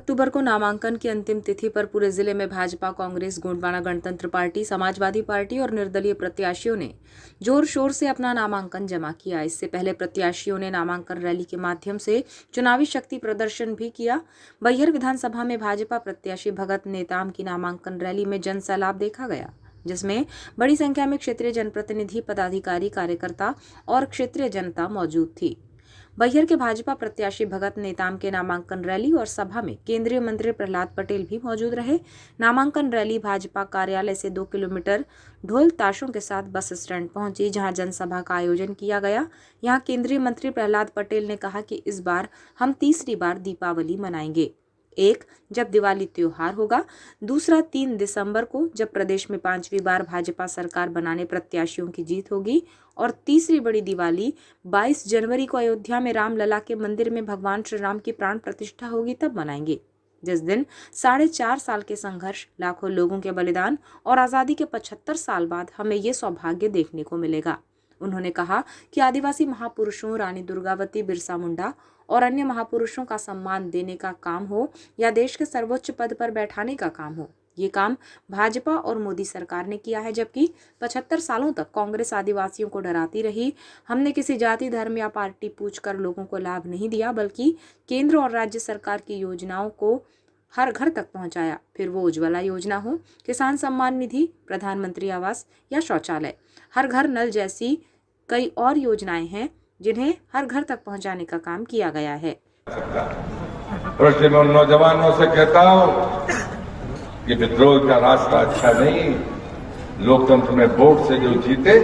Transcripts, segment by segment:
अक्टूबर को नामांकन की अंतिम तिथि पर पूरे जिले में भाजपा, कांग्रेस, गोंडवाना गणतंत्र पार्टी, समाजवादी पार्टी और निर्दलीय प्रत्याशियों ने जोर शोर से अपना नामांकन जमा किया। इससे पहले प्रत्याशियों ने नामांकन रैली के माध्यम से चुनावी शक्ति प्रदर्शन भी किया। बैहर विधानसभा में भाजपा प्रत्याशी भगत नेताम की नामांकन रैली में जनसैलाब देखा गया, जिसमें बड़ी संख्या में क्षेत्रीय जनप्रतिनिधि, पदाधिकारी, कार्यकर्ता और क्षेत्रीय जनता मौजूद थी। बैहर के भाजपा प्रत्याशी भगत नेताम के नामांकन रैली और सभा में केंद्रीय मंत्री प्रहलाद पटेल भी मौजूद रहे। नामांकन रैली भाजपा कार्यालय से 2 किलोमीटर ढोल ताशों के साथ बस स्टैंड पहुंची, जहां जनसभा का आयोजन किया गया। यहां केंद्रीय मंत्री प्रहलाद पटेल ने कहा कि इस बार हम तीसरी बार दीपावली मनाएंगे। एक, जब दिवाली त्योहार होगा, दूसरा 3 दिसंबर को जब प्रदेश में 5वीं बार भाजपा सरकार बनाने प्रत्याशियों की जीत होगी, और तीसरी बड़ी दिवाली 22 जनवरी को अयोध्या में रामलला के मंदिर में भगवान श्री राम की प्राण प्रतिष्ठा होगी, तब मनाएंगे, जिस दिन 4.5 साल के संघर्ष, लाखों लोगों के बलिदान और आजादी के 75 साल बाद हमें ये सौभाग्य देखने को मिलेगा। उन्होंने कहा कि आदिवासी महापुरुषों रानी दुर्गावती, बिरसा मुंडा और अन्य महापुरुषों का सम्मान देने का काम हो या देश के सर्वोच्च पद पर बैठाने का काम हो, ये काम भाजपा और मोदी सरकार ने किया है। जबकि 75 सालों तक कांग्रेस आदिवासियों को डराती रही। हमने किसी जाति, धर्म या पार्टी पूछकर लोगों को लाभ नहीं दिया, बल्कि केंद्र और राज्य सरकार की योजनाओं को हर घर तक पहुंचाया। फिर वो उज्ज्वला योजना हो, किसान सम्मान निधि, प्रधानमंत्री आवास या शौचालय, हर घर नल जैसी कई और योजनाएं हैं जिन्हें हर घर तक पहुंचाने का काम किया गया है। मैं नौजवानों से कहता हूं कि विद्रोह का रास्ता अच्छा नहीं। लोकतंत्र में वोट से जो जीते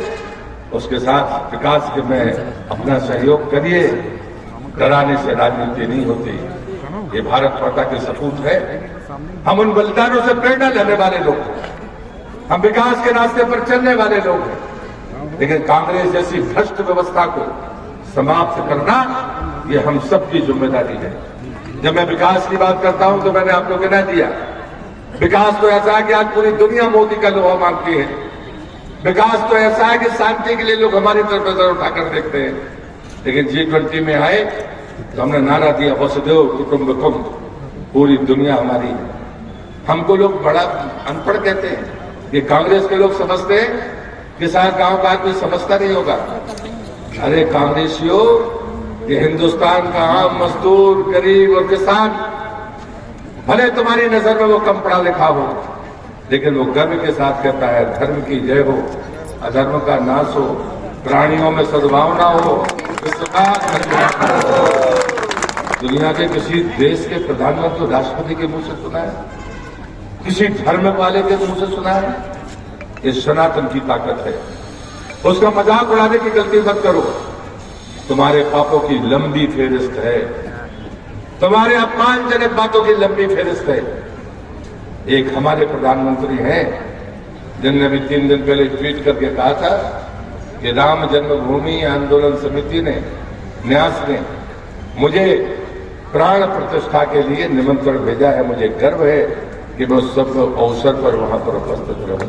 उसके साथ विकास के में अपना सहयोग करिए। डराने से राजनीति नहीं होती। ये भारत माता के सपूत है। हम उन बलिदानों से प्रेरणा लेने वाले लोग हैं। हम विकास के रास्ते पर चलने वाले लोग हैं। लेकिन कांग्रेस जैसी भ्रष्ट व्यवस्था को समाप्त करना ये हम सबकी जिम्मेदारी है। जब मैं विकास की बात करता हूं तो मैंने आप लोगों ने दिया विकास तो ऐसा है कि आज पूरी दुनिया मोदी का लोहा मांगती है। विकास तो ऐसा है कि शांति के लिए लोग हमारी तरफ नजर उठाकर देखते हैं। लेकिन G20 में आए तो हमने नारा दिया वसुधैव कुटुंबकम, पूरी दुनिया हमारी है। हमको लोग बड़ा अनपढ़ कहते हैं। ये कांग्रेस के लोग समझते हैं किसान गांव का आदमी समझता नहीं होगा। अरे कांग्रेसियों, ये हिंदुस्तान का आम मजदूर, गरीब और किसान, भले तुम्हारी नजर में वो कम पढ़ा लिखा हो, लेकिन वो गर्व के साथ कहता है धर्म की जय हो, अधर्म का नाश हो, प्राणियों में सद्भावना हो, दुनिया के किसी देश के प्रधानमंत्री, राष्ट्रपति के मुंह से सुना है? किसी धर्म वाले के मुंह से सुना है? ये सनातन की ताकत है। उसका मजाक उड़ाने की गलती मत करो। तुम्हारे पापों की लंबी फेहरिस्त है। तुम्हारे अपमानजनक बातों की लंबी फेहरिस्त है। एक हमारे प्रधानमंत्री हैं जिनने भी 3 दिन पहले ट्वीट करके कहा था कि राम जन्मभूमि आंदोलन समिति ने, न्यास ने मुझे प्राण प्रतिष्ठा के लिए निमंत्रण भेजा है। मुझे गर्व है कि मैं उस सब अवसर पर वहां पर उपस्थित रहूं।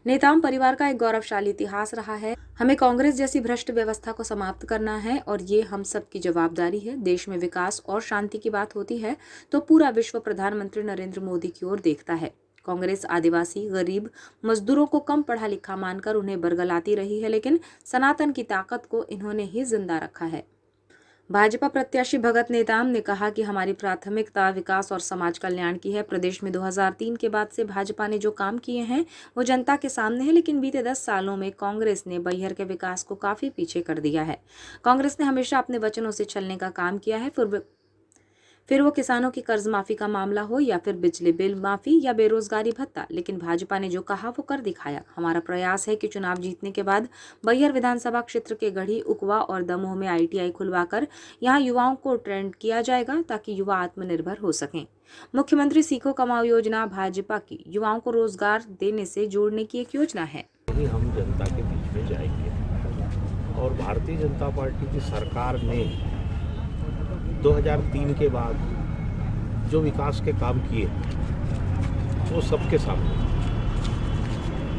नेताम परिवार का एक गौरवशाली इतिहास रहा है। हमें कांग्रेस जैसी भ्रष्ट व्यवस्था को समाप्त करना है और ये हम सब की जवाबदारी है। देश में विकास और शांति की बात होती है तो पूरा विश्व प्रधानमंत्री नरेंद्र मोदी की ओर देखता है। कांग्रेस आदिवासी, गरीब, मजदूरों को कम पढ़ा लिखा मानकर उन्हें बरगलाती रही है, लेकिन सनातन की ताकत को इन्होंने ही जिंदा रखा है। भाजपा प्रत्याशी भगत नेताम ने कहा कि हमारी प्राथमिकता विकास और समाज कल्याण की है। प्रदेश में 2003 के बाद से भाजपा ने जो काम किए हैं वो जनता के सामने है, लेकिन बीते 10 सालों में कांग्रेस ने बैहर के विकास को काफी पीछे कर दिया है। कांग्रेस ने हमेशा अपने वचनों से चलने का काम किया है। फिर वो किसानों की कर्ज माफी का मामला हो या फिर बिजली बिल माफी या बेरोजगारी भत्ता, लेकिन भाजपा ने जो कहा वो कर दिखाया। हमारा प्रयास है कि चुनाव जीतने के बाद बैहर विधानसभा क्षेत्र के गढ़ी, उकवा और दमोह में ITI खुलवाकर यहाँ युवाओं को ट्रेंड किया जाएगा ताकि युवा आत्मनिर्भर हो सकें। मुख्यमंत्री सीखो कमाओ योजना भाजपा की युवाओं को रोजगार देने से जोड़ने की एक योजना है। हम जनता के बीच में जाएंगे और भारतीय जनता पार्टी की सरकार ने 2003 के बाद जो विकास के काम किए वो सबके सामने।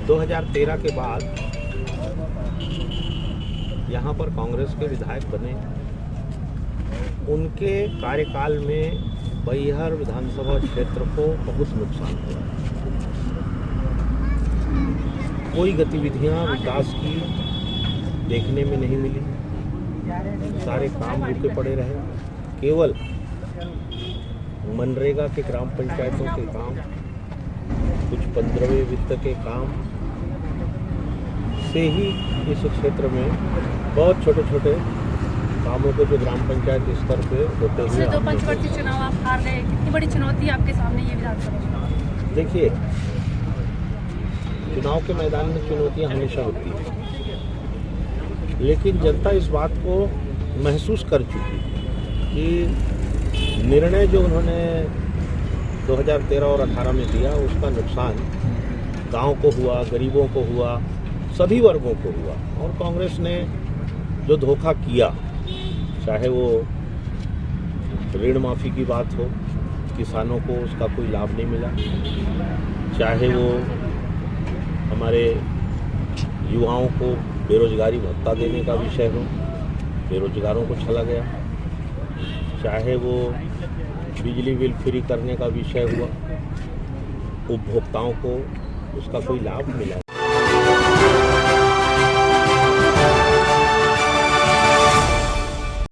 2013 के बाद यहाँ पर कांग्रेस के विधायक बने, उनके कार्यकाल में बैहर विधानसभा क्षेत्र को बहुत नुकसान हुआ। कोई गतिविधियां विकास की देखने में नहीं मिली, सारे काम रुके पड़े रहे। केवल मनरेगा के ग्राम पंचायतों के काम, कुछ 15वें वित्त के काम से ही इस क्षेत्र में बहुत छोटे छोटे कामों को जो ग्राम पंचायत स्तर पे होते हुए दो पंचवर्षीय चुनाव आप हार गए, कितनी बड़ी चुनौती है आपके सामने ये विधानसभा चुनाव? देखिए, चुनाव के मैदान में चुनौतियां हमेशा होती हैं, लेकिन जनता इस बात को महसूस कर चुकी है कि निर्णय जो उन्होंने 2013 और 18 में दिया उसका नुकसान गांव को हुआ, गरीबों को हुआ, सभी वर्गों को हुआ। और कांग्रेस ने जो धोखा किया, चाहे वो ऋण माफ़ी की बात हो, किसानों को उसका कोई लाभ नहीं मिला, चाहे वो हमारे युवाओं को बेरोजगारी भत्ता देने का विषय हो, बेरोजगारों को छला गया, चाहे वो बिजली बिल फ्री करने का विषय हुआ, उपभोक्ताओं को उसका कोई लाभ मिला।